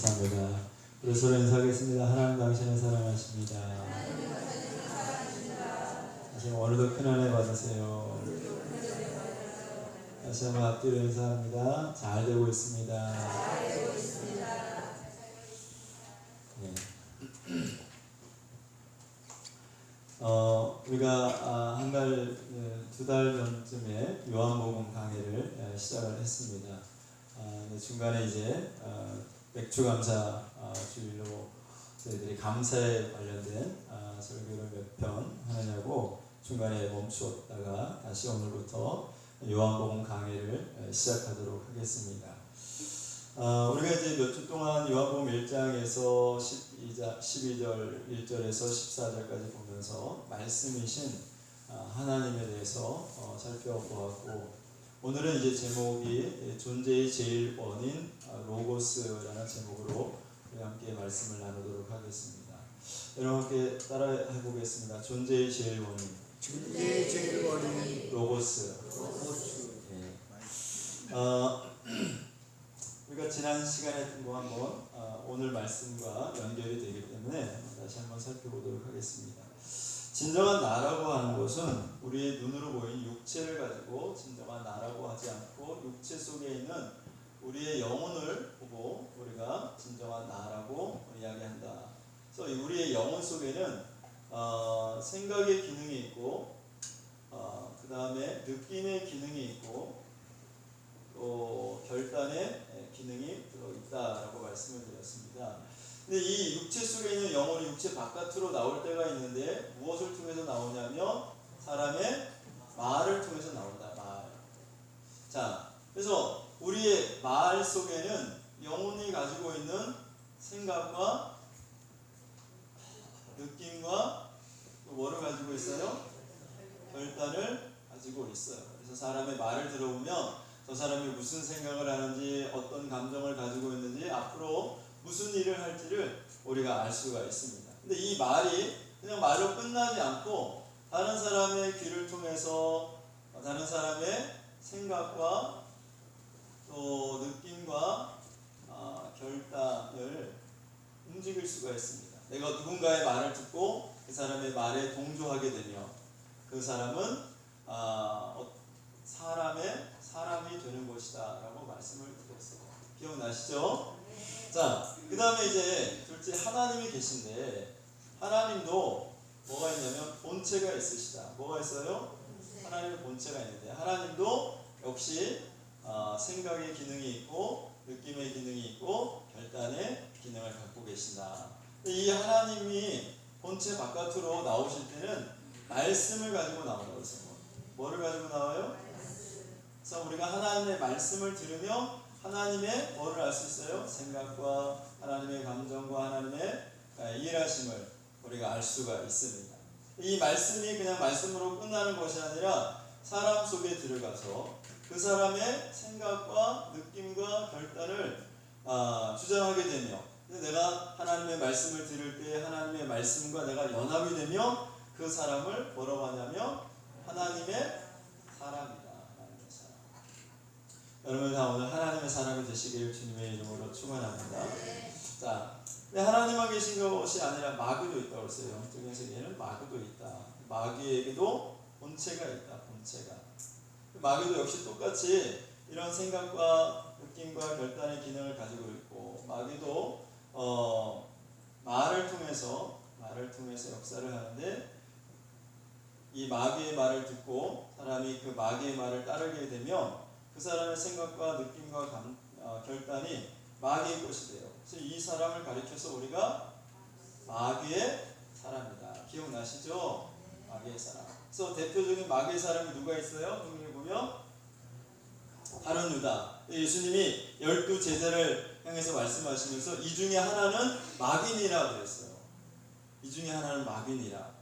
감사합니다. 우리 서로 인사하겠습니다. 하나님 당신을 사랑하십니다. 다시 오늘도 큰은혜 받으세요. 다시 한번 앞뒤로 인사합니다. 잘 되고 있습니다. 네. 우리가 한 달, 두 달 전쯤에 요한복음 강의를 시작을 했습니다. 중간에 이제 맥주 감사 주일로 저희들이 감사에 관련된 설교를 몇 편 하느냐고 중간에 멈추었다가 다시 오늘부터 요한복음 강의를 시작하도록 하겠습니다. 우리가 이제 몇 주 동안 요한복음 1장에서 12절 1절에서 14절까지 보면서 말씀이신 하나님에 대해서 살펴보았고, 오늘은 이제 제목이 존재의 제일 원인 로고스라는 제목으로 우리 함께 말씀을 나누도록 하겠습니다. 여러분 함께 따라해 보겠습니다. 존재의 제일 원인. 존재의 제일 원인 로고스. 우리가 지난 시간에 한번 오늘 말씀과 연결이 되기 때문에 다시 한번 살펴보도록 하겠습니다. 진정한 나라고 하는 것은 우리의 눈으로 보이는 육체를 가지고 진정한 나라고 하지 않고, 육체 속에 있는 우리의 영혼을 보고 우리가 진정한 나라고 이야기한다. 그래서 우리의 영혼 속에는 생각의 기능이 있고, 그 다음에 느낌의 기능이 있고, 또 결단의 기능이 들어있다라고 말씀을 드렸습니다. 근데 이 육체 속에 있는 영혼이 육체 바깥으로 나올 때가 있는데 무엇을 통해서 나오냐면 사람의 말을 통해서 나온다. 말. 자, 그래서 우리의 말 속에는 영혼이 가지고 있는 생각과 느낌과 또 뭐를 가지고 있어요? 결단을 가지고 있어요. 그래서 사람의 말을 들어보면 저 사람이 무슨 생각을 하는지, 어떤 감정을 가지고 있는지, 앞으로 무슨 일을 할지를 우리가 알 수가 있습니다. 근데 이 말이 그냥 말로 끝나지 않고 다른 사람의 귀를 통해서 다른 사람의 생각과 또 느낌과 결단을 움직일 수가 있습니다. 내가 누군가의 말을 듣고 그 사람의 말에 동조하게 되며 그 사람은 사람이 되는 것이다 라고 말씀을 드렸어요. 기억나시죠? 자, 그 다음에 이제 둘째 하나님이 계신데, 하나님도 뭐가 있냐면 본체가 있으시다. 뭐가 있어요? 하나님의 본체가 있는데, 하나님도 역시 생각의 기능이 있고 느낌의 기능이 있고 결단의 기능을 갖고 계신다. 이 하나님이 본체 바깥으로 나오실 때는 말씀을 가지고 나온다고 했어요. 뭐를 가지고 나와요? 그래서 우리가 하나님의 말씀을 들으며 하나님의 뭐를 알 수 있어요? 생각과 하나님의 감정과 하나님의 일하심을 우리가 알 수가 있습니다. 이 말씀이 그냥 말씀으로 끝나는 것이 아니라 사람 속에 들어가서 그 사람의 생각과 느낌과 결단을 주장하게 되며, 내가 하나님의 말씀을 들을 때 하나님의 말씀과 내가 연합이 되며 그 사람을 뭐라고 하냐면 하나님의 사람이다. 하나님의 사람. 여러분 다 오늘 하나님의 사람이 되시길 주님의 이름으로 축원합니다. 자, 하나님만 계신 것이 아니라 마귀도 있다고 했어요. 영적인 세계에는 마귀도 있다. 마귀에게도 본체가 있다. 본체가. 마귀도 역시 똑같이 이런 생각과 느낌과 결단의 기능을 가지고 있고, 마귀도 말을 통해서 역사를 하는데, 이 마귀의 말을 듣고 사람이 그 마귀의 말을 따르게 되면 그 사람의 생각과 느낌과 결단이 마귀의 것이 돼요. 그래서 이 사람을 가리켜서 우리가 마귀의 사람이다. 기억나시죠? 마귀의 사람. 그래서 대표적인 마귀의 사람이 누가 있어요? 성경에 보면 가룟 유다. 예수님이 12 제자를 향해서 말씀하시면서 이 중에 하나는 마귀니라 그랬어요. 이 중에 하나는 마귀니라.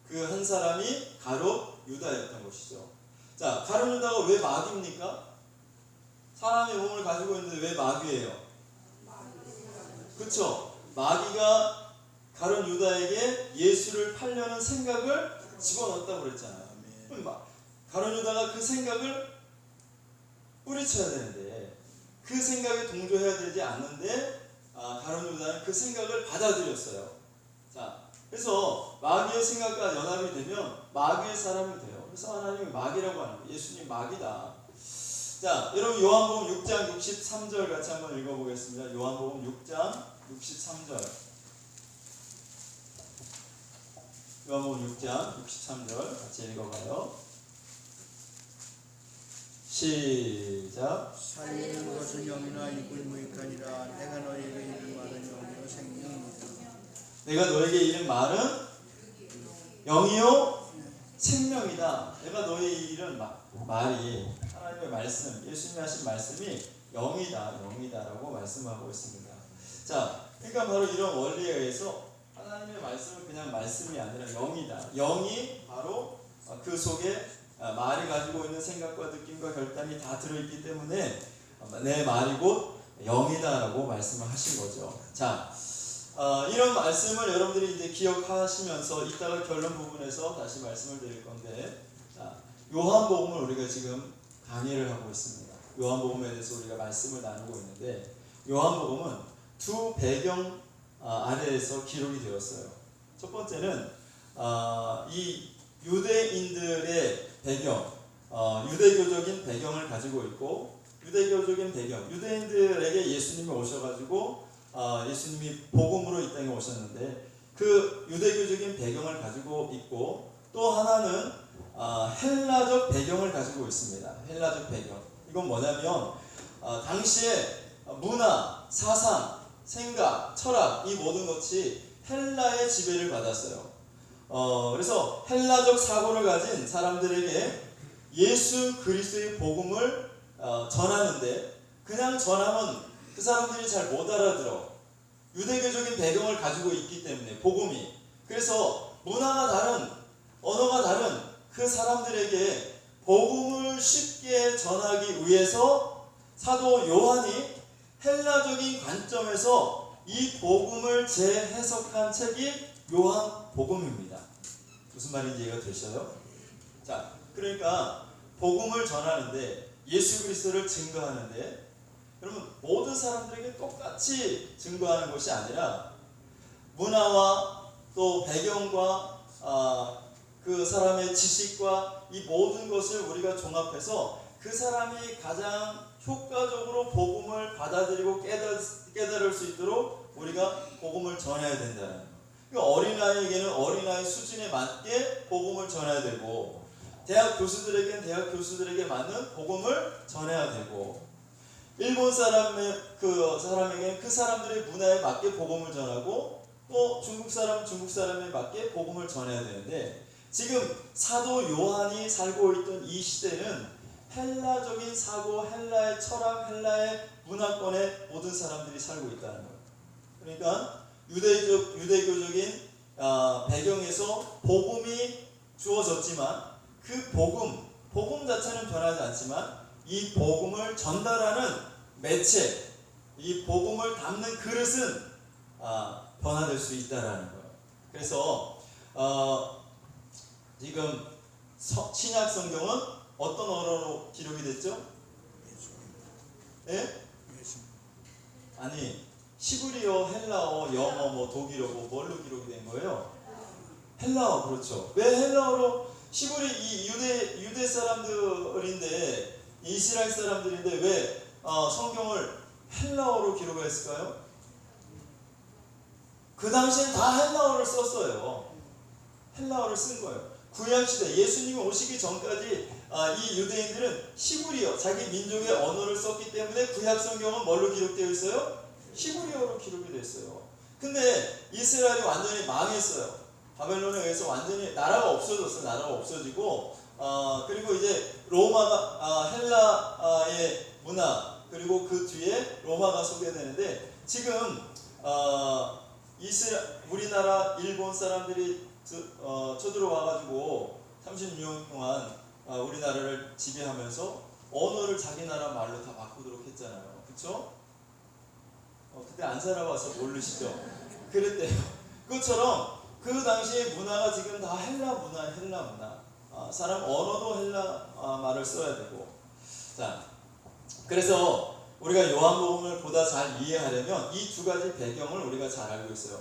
그 한 사람이 가룟 유다였던 것이죠. 자, 가룟 유다가 왜 마귀입니까? 사람의 몸을 가지고 있는데 왜 마귀예요? 그렇죠. 마귀가 가룟 유다에게 예수를 팔려는 생각을 집어넣었다고 그랬잖아요. 가룟 유다가 그 생각을 뿌리쳐야 되는데 그 생각에 동조해야 되지 않는데 가룟 그 생각을 받아들였어요. 자, 그래서 마귀의 생각과 연합이 되면 마귀의 사람이 돼요. 그래서 하나님이 마귀라고 하는 거예요. 예수님 마귀다. 자, 여러분 요한복음 6장 63절 같이 한번 읽어보겠습니다. 요한복음 6장 63절. 요한복음 6장 63절 같이 읽어봐요. 시작. 살리는 것은 영이나 육을 무익하니라. 내가 너에게 이른 말은 영이요 생명이다. 내가 너에게 이른 말은 영이요 생명이다. 내가 너에게 이른 말이 하나님의 말씀, 예수님이 하신 말씀이 영이다라고 말씀하고 있습니다. 자, 그러니까 바로 이런 원리에 의해서 하나님의 말씀은 그냥 말씀이 아니라 영이다. 영이 바로 그 속에 말이 가지고 있는 생각과 느낌과 결단이 다 들어있기 때문에 내 말이 곧 영이다라고 말씀을 하신 거죠. 자, 이런 말씀을 여러분들이 이제 기억하시면서 이따가 결론 부분에서 다시 말씀을 드릴 건데, 자, 요한복음을 우리가 지금 강의를 하고 있습니다. 요한복음에 대해서 우리가 말씀을 나누고 있는데, 요한복음은 두 배경 아래에서 기록이 되었어요. 첫 번째는 이 유대인들의 배경, 유대교적인 배경을 가지고 있고, 유대교적인 배경, 유대인들에게 예수님이 오셔가지고 예수님이 복음으로 이 땅에 오셨는데 그 유대교적인 배경을 가지고 있고, 또 하나는 헬라적 배경을 가지고 있습니다. 헬라적 배경. 이건 뭐냐면 당시에 문화, 사상, 생각, 철학 이 모든 것이 헬라의 지배를 받았어요. 그래서 헬라적 사고를 가진 사람들에게 예수 그리스도의 복음을 전하는데, 그냥 전하면 그 사람들이 잘 못 알아들어. 유대교적인 배경을 가지고 있기 때문에 복음이. 그래서 문화가 다른, 언어가 다른 그 사람들에게 복음을 쉽게 전하기 위해서 사도 요한이 헬라적인 관점에서 이 복음을 재해석한 책이 요한복음입니다. 무슨 말인지 이해가 되셔요? 자, 그러니까 복음을 전하는데, 예수 그리스도를 증거하는데, 여러분 모든 사람들에게 똑같이 증거하는 것이 아니라 문화와 또 배경과 그 사람의 지식과 이 모든 것을 우리가 종합해서 그 사람이 가장 효과적으로 복음을 받아들이고 깨달을 수 있도록 우리가 복음을 전해야 된다는 거예요. 그러니까 어린아이에게는 어린아이 수준에 맞게 복음을 전해야 되고, 대학 교수들에게는 대학 교수들에게 맞는 복음을 전해야 되고, 일본 사람에게는 그 사람들의 문화에 맞게 복음을 전하고, 또 중국 사람에 맞게 복음을 전해야 되는데, 지금 사도 요한이 살고 있던 이 시대는 헬라적인 사고, 헬라의 철학, 헬라의 문화권에 모든 사람들이 살고 있다는 거예요. 그러니까 유대교적인 배경에서 복음이 주어졌지만 그 복음 자체는 변하지 않지만 이 복음을 전달하는 매체, 이 복음을 담는 그릇은 변화될 수 있다라는 거예요. 그래서 지금 신약 성경은 어떤 언어로 기록이 됐죠? 예? 아니, 시브리어, 헬라어, 영어, 독일어 뭘로 기록이 된 거예요? 헬라어. 그렇죠. 왜 헬라어로? 이 유대 사람들인데, 이스라엘 사람들인데 왜 성경을 헬라어로 기록을 했을까요? 그 당시엔 다 헬라어를 썼어요. 헬라어를 쓴 거예요. 구약시대 예수님이 오시기 전까지 이 유대인들은 시브리어, 자기 민족의 언어를 썼기 때문에 구약 성경은 뭘로 기록되어 있어요? 시브리어로 기록이 됐어요. 근데 이스라엘이 완전히 망했어요. 바벨론에 의해서 완전히 나라가 없어졌어요. 나라가 없어지고 그리고 이제 로마가 헬라의 문화, 그리고 그 뒤에 로마가 소개되는데, 지금 우리나라 일본 사람들이 쳐들어와가지고 36년 동안 우리나라를 지배하면서 언어를 자기 나라 말로 다 바꾸도록 했잖아요. 그쵸? 그때 안 살아봐서 모르시죠? 그랬대요. 그것처럼 그 당시의 문화가 지금 다 헬라 문화. 사람 언어도 헬라 말을 써야 되고. 자, 그래서 우리가 요한복음을 보다 잘 이해하려면 이 두 가지 배경을 우리가 잘 알고 있어야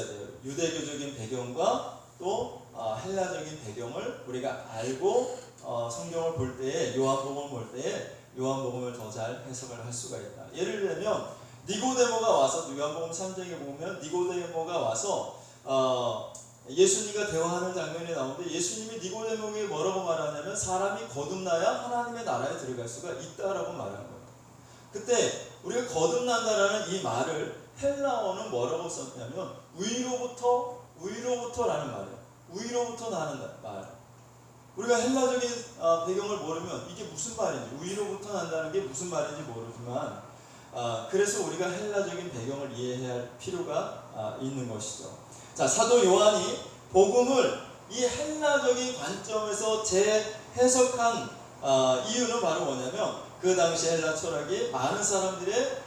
돼요. 유대교적인 배경과 또 헬라적인 배경을 우리가 알고 성경을 볼 때에, 요한복음을 볼 때에 요한복음을 더 잘 해석을 할 수가 있다. 예를 들면 니고데모가 와서, 요한복음 3장에 보면 니고데모가 와서 예수님과 대화하는 장면이 나오는데, 예수님이 니고데모에게 뭐라고 말하냐면 사람이 거듭나야 하나님의 나라에 들어갈 수가 있다라고 말하는 거예요. 그때 우리가 거듭난다라는 이 말을 헬라어는 뭐라고 썼냐면 위로부터라는 말이에요. 위로부터 나는 말. 우리가 헬라적인 배경을 모르면 이게 무슨 말인지, 위로부터 난다는 게 무슨 말인지 모르지만 그래서 우리가 헬라적인 배경을 이해해야 할 필요가 있는 것이죠. 자, 사도 요한이 복음을 이 헬라적인 관점에서 재해석한 이유는 바로 뭐냐면, 그 당시 헬라 철학이 많은 사람들의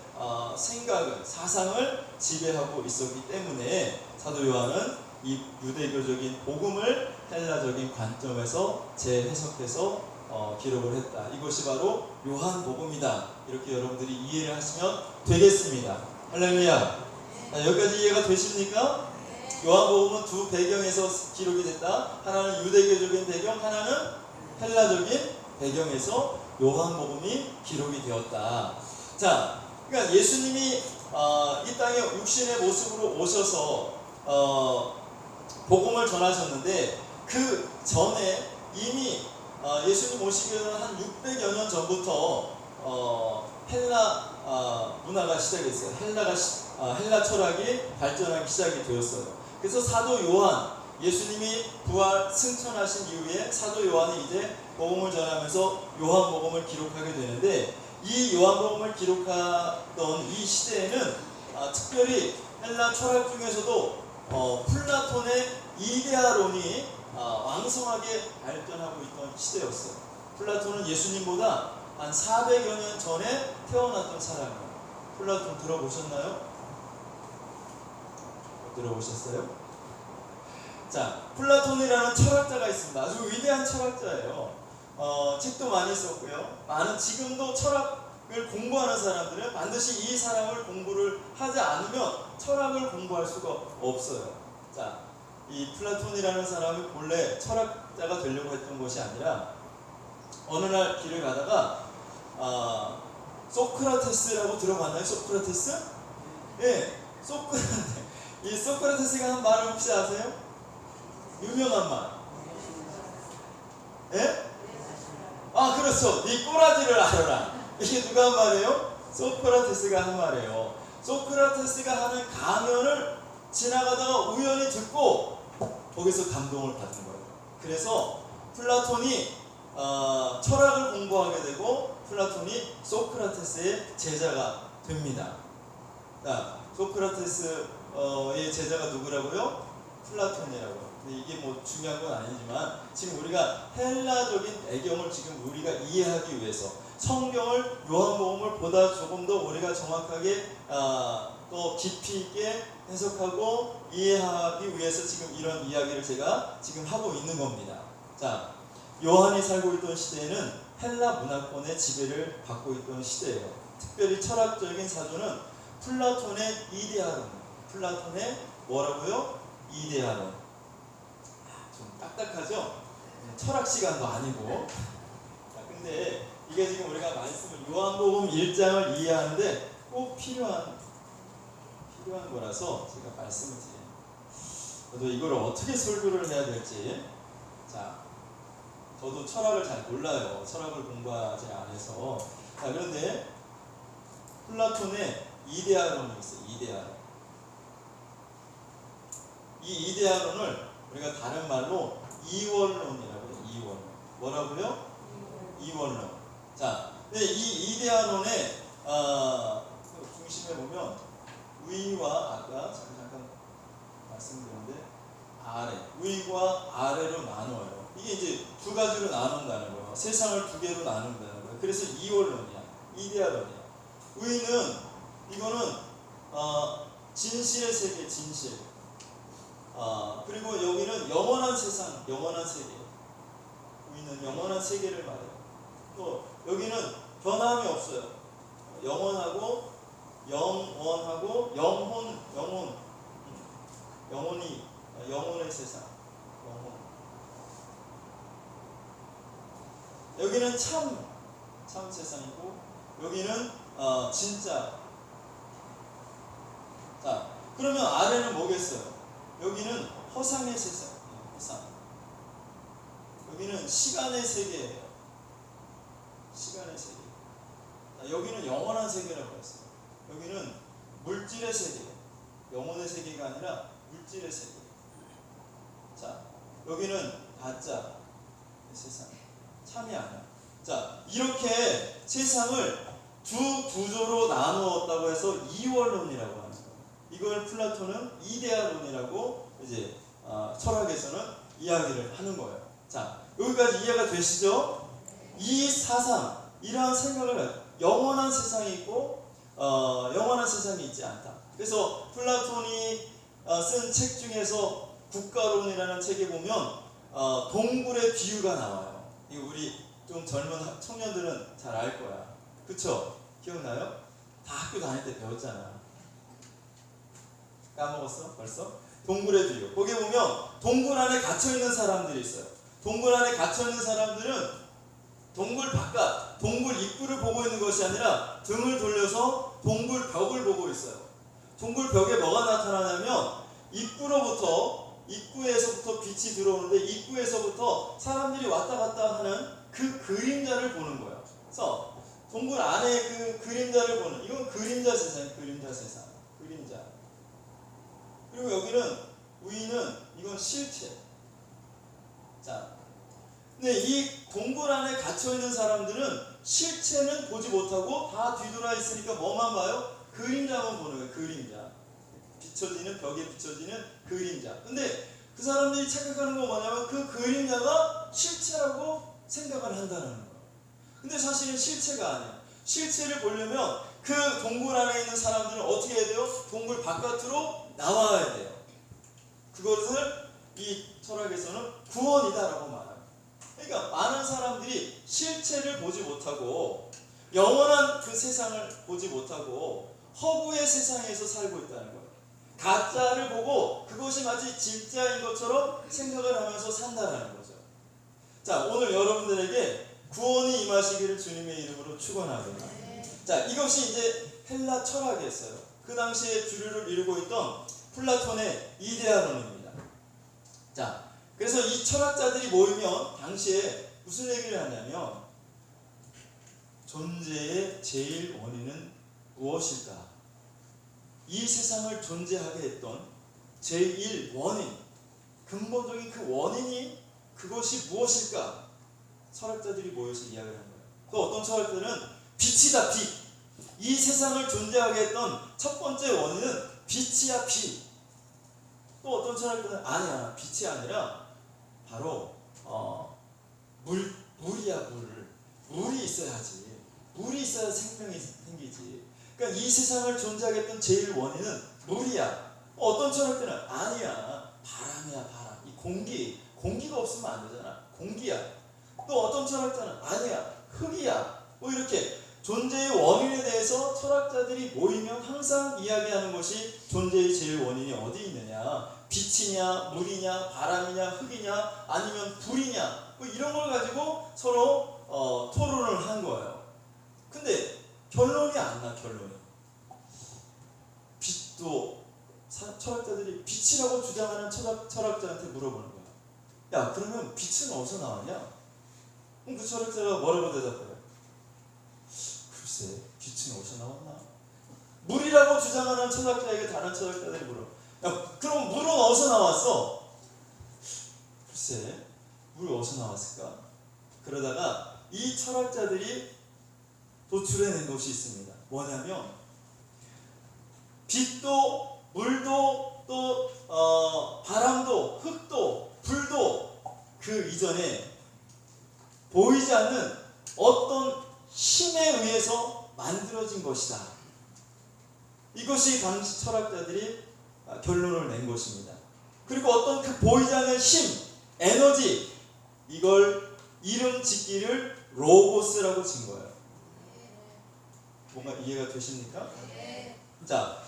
생각을, 사상을 지배하고 있었기 때문에 사도 요한은 이 유대교적인 복음을 헬라적인 관점에서 재해석해서 기록을 했다. 이것이 바로 요한복음이다. 이렇게 여러분들이 이해를 하시면 되겠습니다. 할렐루야. 여기까지 이해가 되십니까? 요한복음은 두 배경에서 기록이 됐다. 하나는 유대교적인 배경, 하나는 헬라적인 배경에서 요한복음이 기록이 되었다. 자, 그러니까 예수님이 이 땅에 육신의 모습으로 오셔서 복음을 전하셨는데, 그 전에 이미 예수님 오시기 전에 한 600여 년 전부터 헬라 문화가 시작했어요. 헬라 철학이 발전하기 시작이 되었어요. 그래서 사도 요한, 예수님이 부활 승천하신 이후에 사도 요한이 이제 복음을 전하면서 요한복음을 기록하게 되는데, 이 요한복음을 기록하던 이 시대에는 특별히 헬라 철학 중에서도 플라톤의 이데아론이 왕성하게 발전하고 있던 시대였어요. 플라톤은 예수님보다 한 400여 년 전에 태어났던 사람이에요. 플라톤 들어보셨나요? 들어보셨어요? 자, 플라톤이라는 철학자가 있습니다. 아주 위대한 철학자예요. 책도 많이 썼고요. 지금도 철학을 공부하는 사람들은 반드시 이 사람을 공부를 하지 않으면 철학을 공부할 수가 없어요. 자, 이 플라톤이라는 사람이 본래 철학자가 되려고 했던 것이 아니라, 어느 날 길을 가다가 소크라테스라고 들어봤나요? 소크라테스? 예, 이 소크라테스가 한 말을 혹시 아세요? 유명한 말. 예? 그렇죠. 네 꼬라지를 알아라. 이게 누가 한 말이에요? 소크라테스가 한 말이에요. 소크라테스가 하는 강연을 지나가다가 우연히 듣고 거기서 감동을 받은 거예요. 그래서 플라톤이 철학을 공부하게 되고, 플라톤이 소크라테스의 제자가 됩니다. 자, 소크라테스의 제자가 누구라고요? 플라톤이라고요. 근데 이게 뭐 중요한 건 아니지만, 지금 우리가 헬라적인 배경을 지금 우리가 이해하기 위해서 성경을, 요한복음을 보다 조금 더 우리가 정확하게 또 깊이 있게 해석하고 이해하기 위해서 지금 이런 이야기를 제가 지금 하고 있는 겁니다. 자, 요한이 살고 있던 시대에는 헬라 문화권의 지배를 받고 있던 시대예요. 특별히 철학적인 사조는 플라톤의 이데아론, 플라톤의 뭐라고요? 이데아론. 좀 딱딱하죠? 철학 시간도 아니고. 자, 근데 이게 지금 우리가 말씀을, 요한복음 1장을 이해하는데 꼭 필요한 거라서 제가 말씀을 드려요. 저도 이걸 어떻게 설교를 해야 될지. 자, 저도 철학을 잘 몰라요. 철학을 공부하지 않아서. 자, 그런데 플라톤의 이데아론이 있어요. 이데아론. 이 이데아론을 우리가 다른 말로 이원론이라고 해요. 이원론. 뭐라고요? 이원론. 자, 근데 이 이데아론의 중심에 보면 위와, 아까 잠깐 말씀드렸는데 아래, 위과 아래로 나눠요. 이게 이제 두 가지로 나눈다는 거예요. 세상을 두 개로 나눈다는 거예요. 그래서 이원론이야, 이데아론이야. 위는, 이거는 진실의 세계, 진실. 그리고 여기는 영원한 세상, 영원한 세계. 위는 영원한 세계를 말해요. 또 여기는 변함이 없어요. 영원하고 영혼의 세상. 영혼. 여기는 참 세상이고 여기는 진짜. 자, 그러면 아래는 뭐겠어요? 여기는 허상의 세상. 허상. 여기는 시간의 세계예요. 시간의 세계. 자, 여기는 영원한 세계라고 했어요. 여기는 물질의 세계. 영혼의 세계가 아니라 물질의 세계. 자, 여기는 가짜 세상. 참이 아니야. 자, 이렇게 세상을 두 구조로 나누었다고 해서 이원론이라고 하는 거예요. 이걸 플라톤은 이데아론이라고 이제 철학에서는 이야기를 하는 거예요. 자, 여기까지 이해가 되시죠? 이 사상, 이러한 생각을 영원한 세상이 있고 영원한 세상이 있지 않다. 그래서 플라톤이 쓴 책 중에서 국가론이라는 책에 보면 동굴의 비유가 나와요. 이거 우리 좀 젊은 청년들은 잘 알 거야. 그쵸? 기억나요? 다 학교 다닐 때 배웠잖아. 까먹었어? 벌써? 동굴의 비유. 거기 보면 동굴 안에 갇혀있는 사람들이 있어요. 동굴 안에 갇혀있는 사람들은 동굴 바깥, 동굴 입구를 보고 있는 것이 아니라 등을 돌려서 동굴 벽을 보고 있어요. 동굴 벽에 뭐가 나타나냐면 입구에서부터 빛이 들어오는데 입구에서부터 사람들이 왔다 갔다 하는 그 그림자를 보는 거예요. 그래서 동굴 안에 그 그림자를 보는, 이건 그림자 세상이에요. 그림자 세상. 그림자. 그리고 여기는 위는 이건 실체. 자, 근데 이 동굴 안에 갇혀 있는 사람들은 실체는 보지 못하고 다 뒤돌아 있으니까 뭐만 봐요? 그림자만 보는 거예요. 그림자. 비춰지는, 벽에 비춰지는 그림자. 근데 그 사람들이 착각하는 건 뭐냐면 그 그림자가 실체라고 생각을 한다는 거예요. 근데 사실은 실체가 아니에요. 실체를 보려면 그 동굴 안에 있는 사람들은 어떻게 해야 돼요? 동굴 바깥으로 나와야 돼요. 그것을 이 철학에서는 구원이다라고 말해요. 그러니까 많은 사람들이 실체를 보지 못하고 영원한 그 세상을 보지 못하고 허구의 세상에서 살고 있다는 거예요. 가짜를 보고 그것이 마치 진짜인 것처럼 생각을 하면서 산다는 거죠. 자, 오늘 여러분들에게 구원이 임하시기를 주님의 이름으로 축원합니다. 자, 이것이 이제 헬라 철학이었어요. 그 당시에 주류를 이루고 있던 플라톤의 이데아론입니다. 자, 그래서 이 철학자들이 모이면 당시에 무슨 얘기를 하냐면 존재의 제일 원인은 무엇일까? 이 세상을 존재하게 했던 제일 원인, 근본적인 그 원인이 그것이 무엇일까? 철학자들이 모여서 이야기를 한 거예요. 또 어떤 철학자들은 빛이다, 빛. 이 세상을 존재하게 했던 첫 번째 원인은 빛이야, 빛. 또 어떤 철학자들은 아니야, 빛이 아니라 바로 물이야, 물. 물이 있어야지. 물이 있어야 생명이 생기지. 그러니까 이 세상을 존재하게 했던 제일 원인은 물이야. 어떤 철학자들은 아니야, 바람이야, 바람. 이 공기가 없으면 안 되잖아. 공기야. 또 어떤 철학자는 아니야, 흙이야. 뭐 이렇게 존재의 원인에 대해서 철학자들이 모이면 항상 이야기하는 것이 존재의 제일 원인이 어디 있느냐, 빛이냐, 물이냐, 바람이냐, 흙이냐, 아니면 불이냐, 뭐 이런 걸 가지고 서로 토론을 한 거예요. 근데 결론이 안 나. 결론이 빛도 철학자들이 빛이라고 주장하는 철학자한테 물어보는 거야. 야, 그러면 빛은 어디서 나왔냐? 그럼 그 철학자가 뭐라고 대답해요? 글쎄, 빛은 어디서 나왔나? 물이라고 주장하는 철학자에게 다른 철학자들이 물어. 야, 그럼 물은 어디서 나왔어? 글쎄, 물 어디서 나왔을까? 그러다가 이 철학자들이 도출해낸 것이 있습니다. 뭐냐면 빛도 물도 또 바람도 흙도 불도 그 이전에 보이지 않는 어떤 힘에 의해서 만들어진 것이다. 이것이 당시 철학자들이 결론을 낸 것입니다. 그리고 어떤 그 보이지 않는 힘, 에너지, 이걸 이름 짓기를 로고스라고 진 거예요. 뭔가 이해가 되십니까? 자,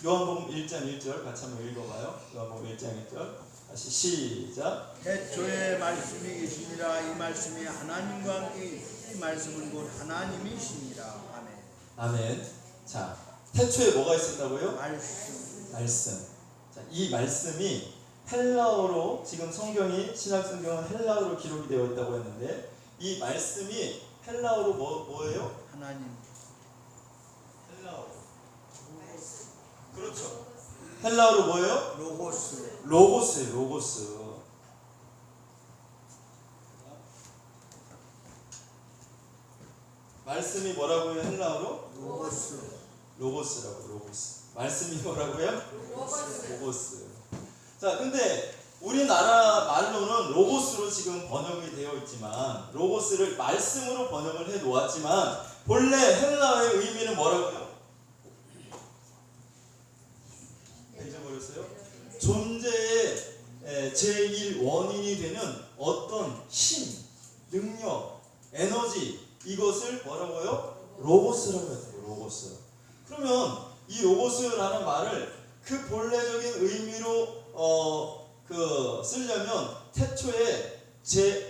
요한복음 1장 1절 같이 한번 읽어봐요. 요한복음 1장 1절 다시 시작. 태초에 말씀이 계시니라. 이 말씀이 하나님과 함께 이 말씀은 곧 하나님이시니라. 아멘. 아멘. 자, 태초에 뭐가 있었다고요? 말씀. 자, 이 말씀이 헬라어로 지금 신약 성경은 헬라어로 기록이 되어 있다고 했는데 이 말씀이 헬라어로 뭐예요? 하나님. 헬라어로. 그렇죠. 헬라어로 뭐예요? 로고스. 로고스. 말씀이 뭐라고요? 헬라어로? 로고스라고. 말씀이 뭐라고요? 로고스. 자, 근데 우리나라 말로는 로고스로 지금 번역이 되어 있지만 로고스를 말씀으로 번역을 해 놓았지만 본래 헬라어의 의미는 뭐라고요? 잊어버렸어요? 존재의 제1 원인이 되는 어떤 힘, 능력, 에너지 이것을 뭐라고요? 로고스라고 해요. 로고스. 그러면 이 로고스라는 말을 그 본래적인 의미로 쓰려면 태초에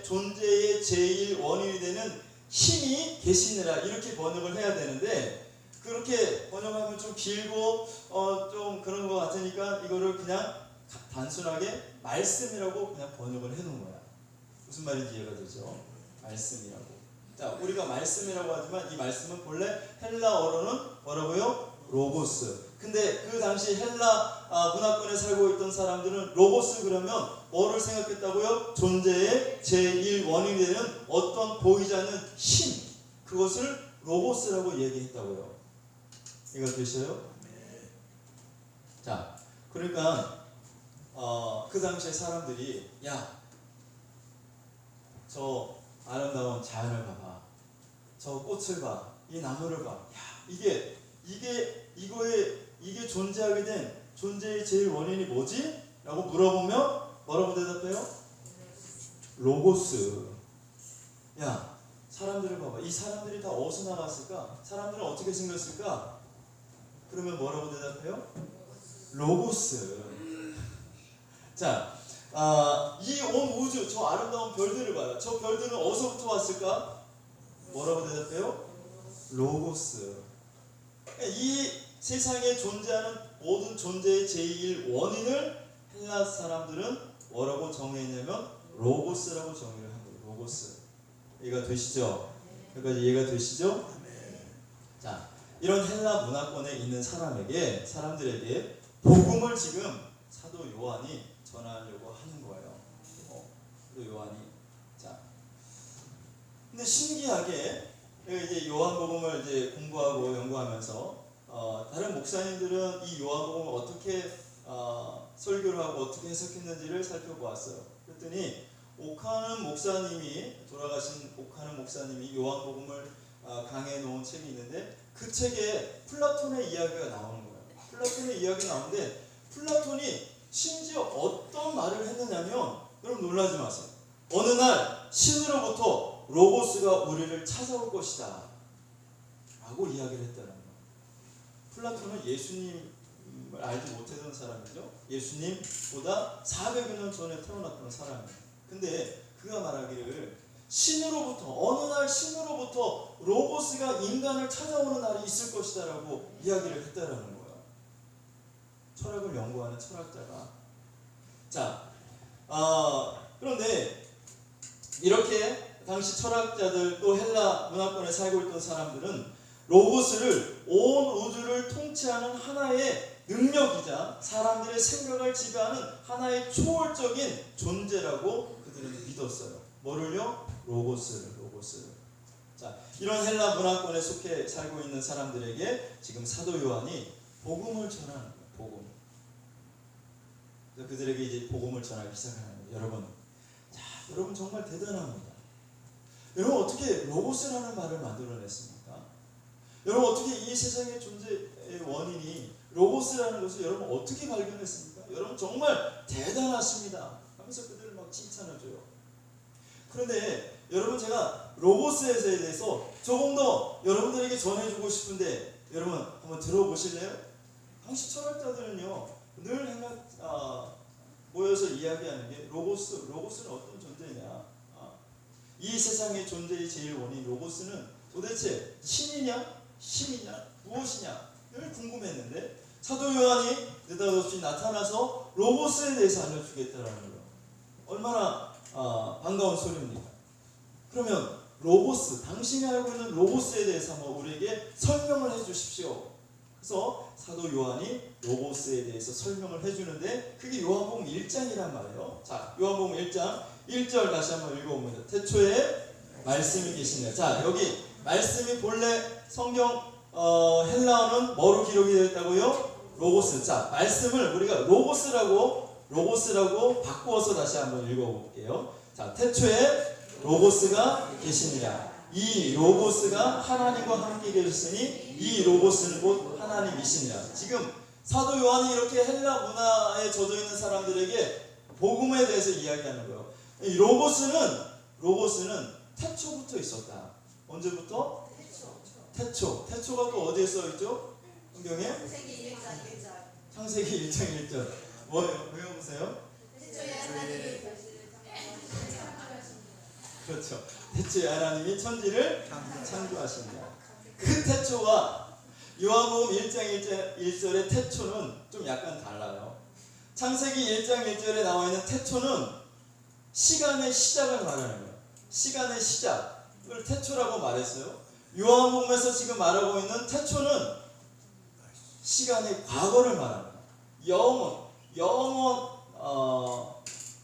존재의 제1 원인이 되는 힘이 계시느라 이렇게 번역을 해야 되는데 그렇게 번역하면 좀 길고 좀 그런 것 같으니까 이거를 그냥 단순하게 말씀이라고 그냥 번역을 해놓은 거야. 무슨 말인지 이해가 되죠? 말씀이라고. 자, 우리가 말씀이라고 하지만 이 말씀은 본래 헬라어로는 뭐라고요? 로고스. 근데 그 당시 헬라 문화권에 살고 있던 사람들은 로고스 그러면 뭐를 생각했다고요? 존재의 제1 원인이 되는 어떤 보이지 않는 힘, 그것을 로고스라고 얘기했다고요. 이거 되셔요? 자, 그러니까 그 당시에 사람들이 저 아름다운 자연을 봐봐, 저 꽃을 봐, 이 나무를 봐, 이게 존재하게 된 존재의 제일 원인이 뭐지? 라고 물어보면 뭐라고 대답해요? 로고스. 사람들을 봐봐. 이 사람들이 다 어디서 나왔을까? 사람들은 어떻게 생겼을까? 그러면 뭐라고 대답해요? 로고스. 자, 이 온 우주, 저 아름다운 별들을 봐요. 저 별들은 어디서부터 왔을까? 뭐라고 대답해요? 로고스. 이 세상에 존재하는 모든 존재의 제1 원인을 헬라 사람들은 뭐라고 정의했냐면 로고스라고 정의를 한 거예요. 로고스. 이해가 되시죠? 여기까지 이해가 되시죠? 자, 이런 헬라 문화권에 있는 사람들에게 복음을 지금 사도 요한이 전하려고 하는 거예요. 사도 요한이. 자, 근데 신기하게 이제 요한복음을 이제 공부하고 연구하면서 다른 목사님들은 이 요한복음을 어떻게 설교를 하고 어떻게 해석했는지를 살펴보았어요. 그랬더니 돌아가신 옥하는 목사님이 요한복음을 강해해 놓은 책이 있는데 그 책에 플라톤의 이야기가 나오는 거예요. 플라톤의 이야기가 나오는데 플라톤이 심지어 어떤 말을 했느냐면, 여러분 놀라지 마세요. 어느 날 신으로부터 로고스가 우리를 찾아올 것이다 라고 이야기를 했다는 거예요. 플라톤은 예수님을 알지 못했던 사람이죠. 예수님보다 400여 년 전에 태어났던 사람이에요. 근데 그가 말하기를 어느 날 신으로부터 로고스가 인간을 찾아오는 날이 있을 것이다 라고 이야기를 했다라는 거예요. 철학을 연구하는 철학자가. 자, 그런데 이렇게 당시 철학자들 또 헬라 문화권에 살고 있던 사람들은 로고스를 온 우주를 통치하는 하나의 능력이자 사람들의 생각을 지배하는 하나의 초월적인 존재라고 그들은 믿었어요. 뭐를요? 로고스를. 자, 이런 헬라 문화권에 속해 살고 있는 사람들에게 지금 사도 요한이 복음을 전하는 거예요. 복음. 그래서 그들에게 이제 복음을 전하기 시작하는 거예요. 여러분 정말 대단합니다. 여러분 어떻게 로고스라는 말을 만들어냈습니까? 여러분 어떻게 이 세상의 존재의 원인이 로고스라는 것을 여러분 어떻게 발견했습니까? 여러분 정말 대단하십니다 하면서 그들을 막 칭찬해줘요. 그런데 여러분 제가 로고스에 대해서 조금 더 여러분들에게 전해주고 싶은데 여러분 한번 들어보실래요? 당시 철학자들은요 늘 모여서 이야기하는 게 로고스는 어떤 존재냐? 이 세상의 존재의 제일 원인 로고스는 도대체 신이냐? 신이냐? 무엇이냐? 늘 궁금했는데 사도 요한이 느닷없이 나타나서 로고스에 대해서 알려주겠다라는 거예요. 얼마나 반가운 소리입니까? 그러면 로고스, 당신이 알고 있는 로고스에 대해서 한번 우리에게 설명을 해주십시오. 그래서 사도 요한이 로고스에 대해서 설명을 해주는데 그게 요한복음 1장이란 말이에요. 자, 요한복음 1장 1절 다시 한번 읽어봅니다. 태초에 말씀이 계시네요. 자, 여기 말씀이 본래 성경 헬라어는 뭐로 기록이 되어 있다고요? 로고스. 자, 말씀을 우리가 로고스라고 바꾸어서 다시 한번 읽어볼게요. 자, 태초에 로고스가 계시니라. 이 로고스가 하나님과 함께 계셨으니 이 로고스는 곧 하나님이시니라. 지금 사도 요한이 이렇게 헬라 문화에 젖어 있는 사람들에게 복음에 대해서 이야기하는 거예요. 이 로고스는 태초부터 있었다. 언제부터? 태초가 또 어디에 써 있죠? 성경에? 창세기 1장 1절. 뭐예요? 외워보세요. 그렇죠. 태초에 하나님이 천지를 창조하신다. 그 태초와 요한복음 1장 1절의 태초는 좀 약간 달라요. 창세기 1장 1절에 나와 있는 태초는 시간의 시작을 말하는 거예요. 시간의 시작을 태초라고 말했어요. 요한복음에서 지금 말하고 있는 태초는 시간의 과거를 말하는 거예요.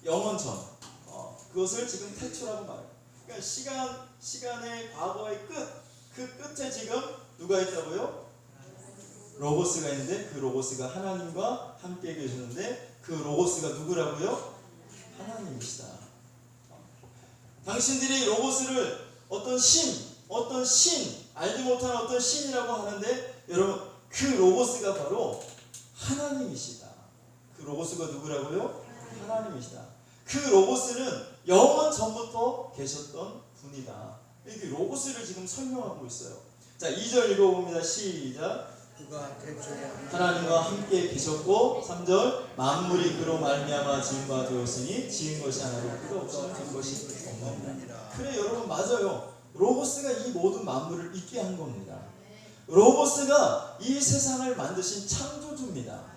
영원 전. 그것을 지금 태초라고 말해요. 그러니까 시간의 과거의 그 끝에 지금 누가 있다고요? 로고스가 있는데 그 로고스가 하나님과 함께 계시는데 그 로고스가 누구라고요? 하나님이시다. 당신들이 로고스를 어떤 신, 알지 못하는 어떤 신이라고 하는데 여러분 그 로고스가 바로 하나님이시다. 그 로고스가 누구라고요? 하나님이시다. 그 로고스는 영원 전부터 계셨던 분이다. 이렇게 로고스를 지금 설명하고 있어요. 자, 2절 읽어봅니다. 시작. 그가 태초에 하나님과 함께 계셨고 3절 만물이 그로 말미암아 지은 바 되었으니 지은 것이 하나도 끝없이 된 것이 없느니라. 그래 여러분 맞아요. 로고스가 이 모든 만물을 있게 한 겁니다. 로고스가 이 세상을 만드신 창조주입니다.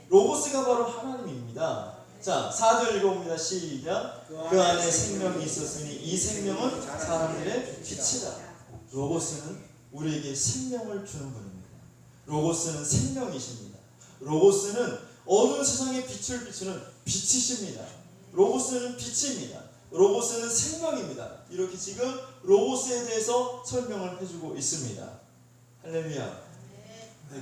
로고스가 바로 하나님입니다. 자, 4절 읽어봅니다. 시작. 그 안에 생명이 있었으니 이 생명은 사람들의 빛이다. 로고스는 우리에게 생명을 주는 분입니다. 로고스는 생명이십니다. 로고스는 어두운 세상에 빛을 비추는 빛이십니다. 로고스는 빛입니다. 로고스는 생명입니다. 이렇게 지금 로고스에 대해서 설명을 해주고 있습니다. 할렐루야.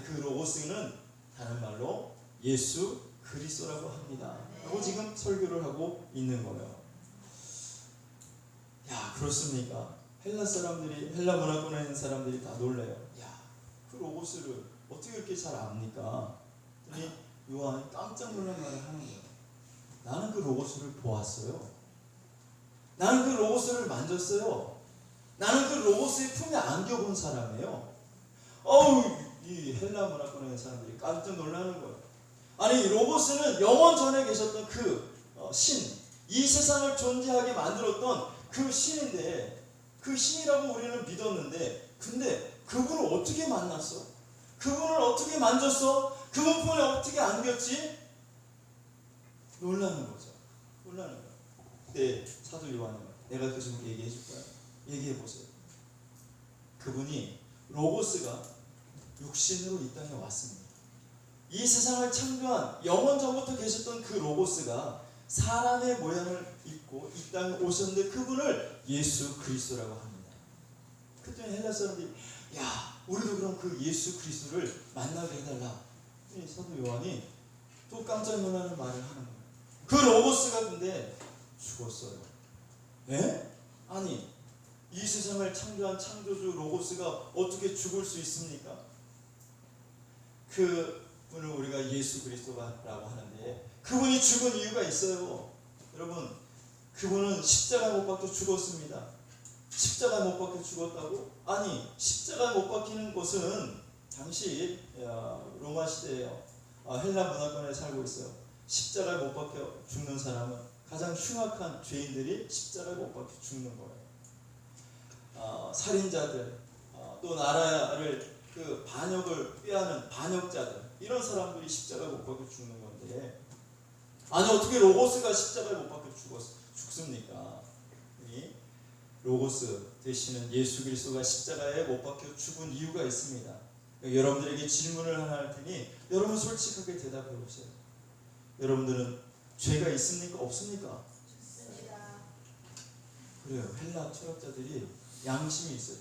그 로고스는 다른 말로 예수 그리스도라고 합니다. 라고 지금 설교를 하고 있는 거예요. 야, 그렇습니까? 헬라 문화권에 있는 사람들이 다 놀래요. 야, 그 로고스를 어떻게 이렇게 잘 압니까? 그랬더니 요한이 깜짝 놀란 말을 하는 거예요. 나는 그 로고스를 보았어요. 나는 그 로고스를 만졌어요. 나는 그 로고스의 품에 안겨본 사람이에요. 이 헬라 문화권에 있는 사람들이 깜짝 놀라는 거예요. 아니, 로고스는 영원 전에 계셨던 그 신, 이 세상을 존재하게 만들었던 그 신인데, 그 신이라고 우리는 믿었는데, 근데 그분을 어떻게 만났어? 그분을 어떻게 만졌어? 그분 품에 어떻게 안겼지? 놀라는 거죠. 놀라는 거예요. 네, 사도 요한은 내가 그 좀 얘기해 줄 거야. 얘기해 보세요. 그분이 로고스가 육신으로 이 땅에 왔습니다. 이 세상을 창조한 영원 전부터 계셨던 그 로고스가 사람의 모양을 입고 이 땅에 오셨는데 그분을 예수 그리스도라고 합니다. 그때 헬라 사람들이 야, 우리도 그럼 그 예수 그리스도를 만나게 해달라. 사도 요한이 또 깜짝 놀라는 말을 하는 거예요. 그 로고스가 근데 죽었어요. 예? 아니, 이 세상을 창조한 창조주 로고스가 어떻게 죽을 수 있습니까? 그 분을 우리가 예수 그리스도라고 하는데 그분이 죽은 이유가 있어요. 여러분, 그분은 십자가 못 박혀 죽었습니다. 십자가 못 박혀 죽었다고? 아니, 십자가 못 박히는 곳은 당시 로마 시대예요. 헬라 문화권에 살고 있어요. 십자가 못 박혀 죽는 사람은 가장 흉악한 죄인들이 십자가 못 박혀 죽는 거예요. 살인자들, 또 나라를 그 반역을 꾀하는 반역자들, 이런 사람들이 십자가 못 박혀 죽는 건데, 아니 어떻게 로고스가 십자가에 못 박혀 죽습니까? 로고스 되시는 예수 그리스도가 십자가에 못 박혀 죽은 이유가 있습니다. 여러분들에게 질문을 하나 할 테니 여러분 솔직하게 대답해 보세요. 여러분들은 죄가 있습니까? 없습니까? 좋습니다. 그래요. 헬라 철학자들이 양심이 있어요.